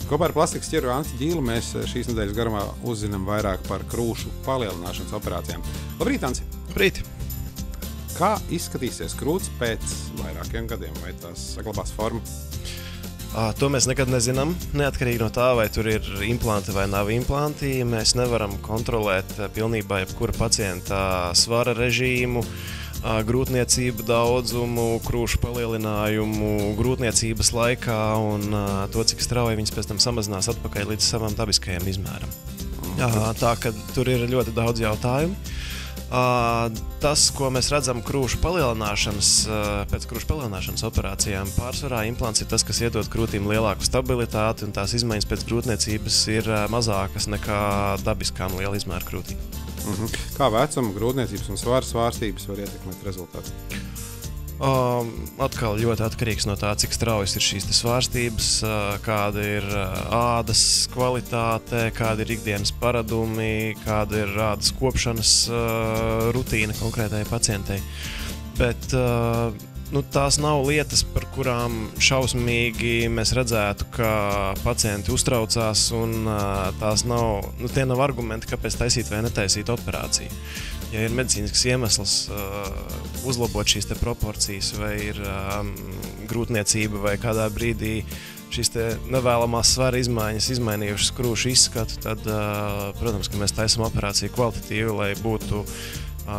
Kopā ar plastikas ķirurgu Anci Ģīlu mēs šīs nedēļas garumā uzzinām vairāk par krūšu palielināšanas operācijām. Labrīt, Anci! Labrīt! Kā izskatīsies krūts pēc vairākiem gadiem, vai tās saglabās formu? To mēs nekad nezinām. Neatkarīgi no tā, vai tur ir implanti vai nav implanti, mēs nevaram kontrolēt pilnībā jebkura pacienta svara režīmu, grūtniecību daudzumu, krūšu palielinājumu grūtniecības laikā un to, cik strauji viņas pēc tam samazinās atpakaļ līdz savam dabiskajam izmēram. Tā, ka tur ir ļoti daudz jautājumu. Tas, ko mēs redzam krūšu palielināšanas, pēc krūšu palielināšanas operācijām, pārsvarā implants ir tas, kas iedod krūtīm lielāku stabilitāti, un tās izmaiņas pēc grūtniecības ir mazākas nekā dabiskām liela izmēra krūtīm. Kā vecuma, grūtniecības un svara svārstības var ietekmēt rezultātu? Atkal ļoti atkarīgs no tā, cik straujas ir šīs svārstības, kāda ir ādas kvalitāte, kāda ir ikdienas paradumi, kāda ir ādas kopšanas rutīna konkrētajai pacientei. Bet tās nav lietas, par kurām šausmīgi mēs redzētu, ka pacienti uztraucās, un tie nav argumenti, kāpēc taisīt vai netaisīt operāciju. Ja ir medicīnisks iemesls uzlabot šīs proporcijas, vai ir grūtniecība, vai kādā brīdī šīs nevēlamās svara izmaiņas izmainījušas krūšu izskatu, tad, protams, ka mēs taisam operāciju kvalitatīvi, lai būtu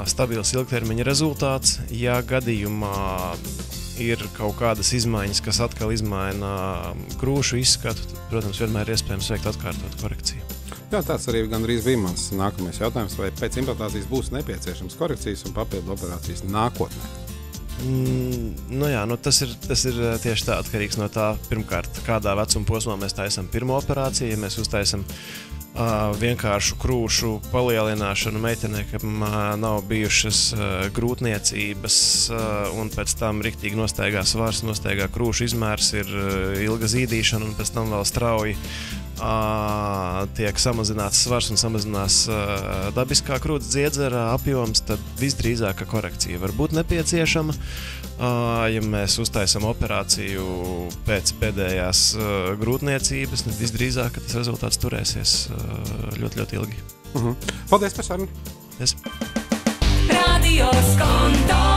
stabils ilgtermiņa rezultāts. Ja gadījumā ir kaut kādas izmaiņas, kas atkal izmaina krūšu izskatu, tad, protams, vienmēr ir iespējams veikt atkārtot korekciju. Jā, tāds arī gandrīz bija mans nākamais jautājums, vai pēc implantācijas būs nepieciešams korekcijas un papildu operācijas nākotnē? Tas ir tieši tā atkarīgs no tā, pirmkārt, kādā vecuma posmā mēs taisam pirmo operāciju. Ja mēs uztaisam vienkāršu krūšu palielināšanu meitenei, kam nav bijušas grūtniecības, un pēc tam riktīgi nostaigā svars, nostaigā krūšu izmērs, ir ilga zīdīšana, un pēc tam vēl strauji tiek samazināts svars un samazinās dabiskā krūts dziedzera apjoms, tad visdrīzāk korekcija var būt nepieciešama. Ja mēs uztaisam operāciju pēc pēdējās grūtniecības, tad visdrīzāk tas rezultāts turēsies ļoti, ļoti ilgi. Paldies par sarunu! Yes. Radio Skonto.